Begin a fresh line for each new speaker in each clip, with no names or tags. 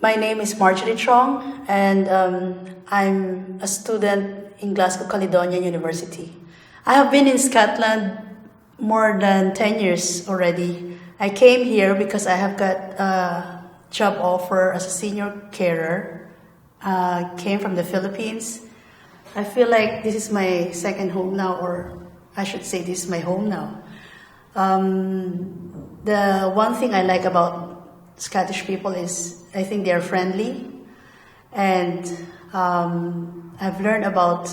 My name is Marjorie Chong, and I'm a student in Glasgow Caledonian University. I have been in Scotland more than 10 years already. I came here because I have got a job offer as a senior carer. Came from the Philippines. I feel like this is my second home now, or I should say this is my home now. The one thing I like about Scottish people is I think they are friendly, and I've learned about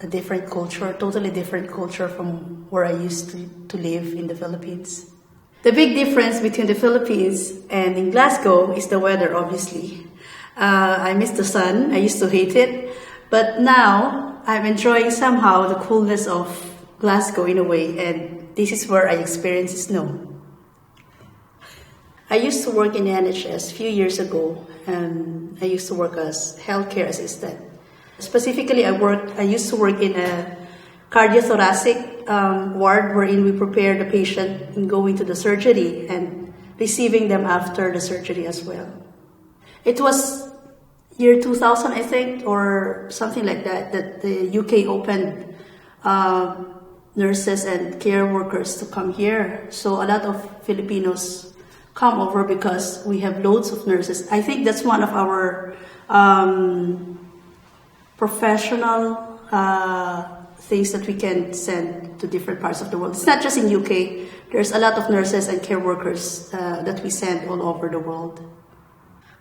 a different culture, totally different culture from where I used to live in the Philippines. The big difference between the Philippines and in Glasgow is the weather, obviously. I miss the sun. I used to hate it, but now I'm enjoying somehow the coolness of Glasgow in a way, and this is where I experience snow. I used to work in the NHS a few years ago, and I used to work as healthcare assistant. Specifically, I used to work in a cardiothoracic ward wherein we prepare the patient in going to the surgery and receiving them after the surgery as well. It was year 2000, I think, or something like that, that the UK opened nurses and care workers to come here. So a lot of Filipinos come over because we have loads of nurses. I think that's one of our professional things that we can send to different parts of the world. It's not just in UK. There's a lot of nurses and care workers that we send all over the world.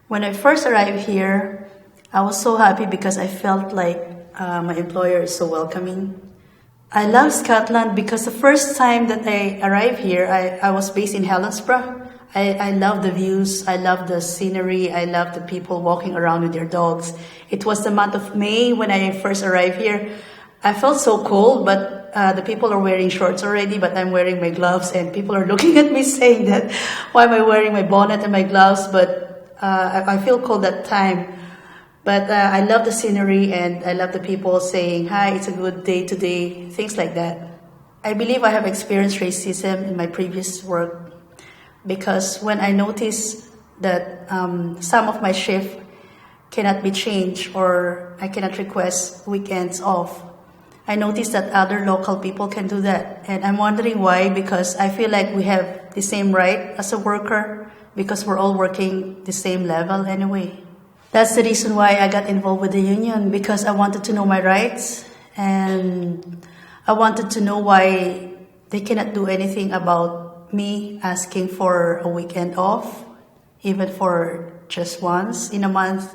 When I first arrived here, I was so happy because I felt like my employer is so welcoming. I love Scotland because the first time that I arrived here, I was based in Helensburgh. I love the views, I love the scenery, I love the people walking around with their dogs. It was the month of May when I first arrived here. I felt so cold, but the people are wearing shorts already, but I'm wearing my gloves, and people are looking at me saying that, why am I wearing my bonnet and my gloves? But I feel cold that time. But I love the scenery, and I love the people saying, hi, it's a good day today, things like that. I believe I have experienced racism in my previous work, because when I noticed that some of my shift cannot be changed or I cannot request weekends off, I noticed that other local people can do that. And I'm wondering why, because I feel like we have the same right as a worker because we're all working the same level anyway. That's the reason why I got involved with the union, because I wanted to know my rights, and I wanted to know why they cannot do anything about me asking for a weekend off, even for just once in a month.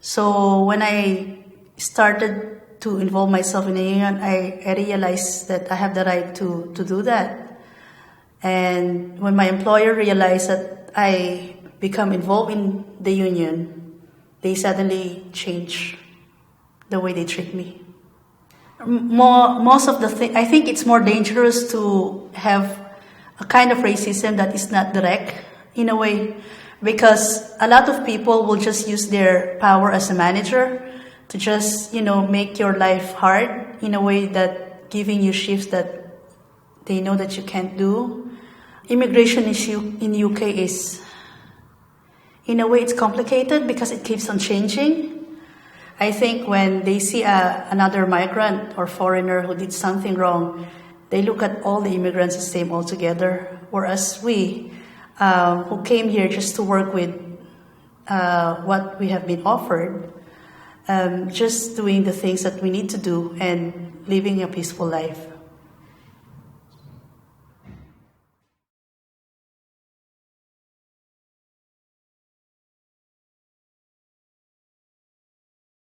So when I started to involve myself in the union, I realized that I have the right to do that. And when my employer realized that I become involved in the union, they suddenly change the way they treat me. Most of the I think it's more dangerous to have a kind of racism that is not direct in a way, because a lot of people will just use their power as a manager to just, make your life hard in a way that giving you shifts that they know that you can't do. Immigration issue in UK is, in a way, it's complicated because it keeps on changing. I think when they see another migrant or foreigner who did something wrong, they look at all the immigrants the same altogether, whereas we, who came here just to work with what we have been offered, just doing the things that we need to do and living a peaceful life.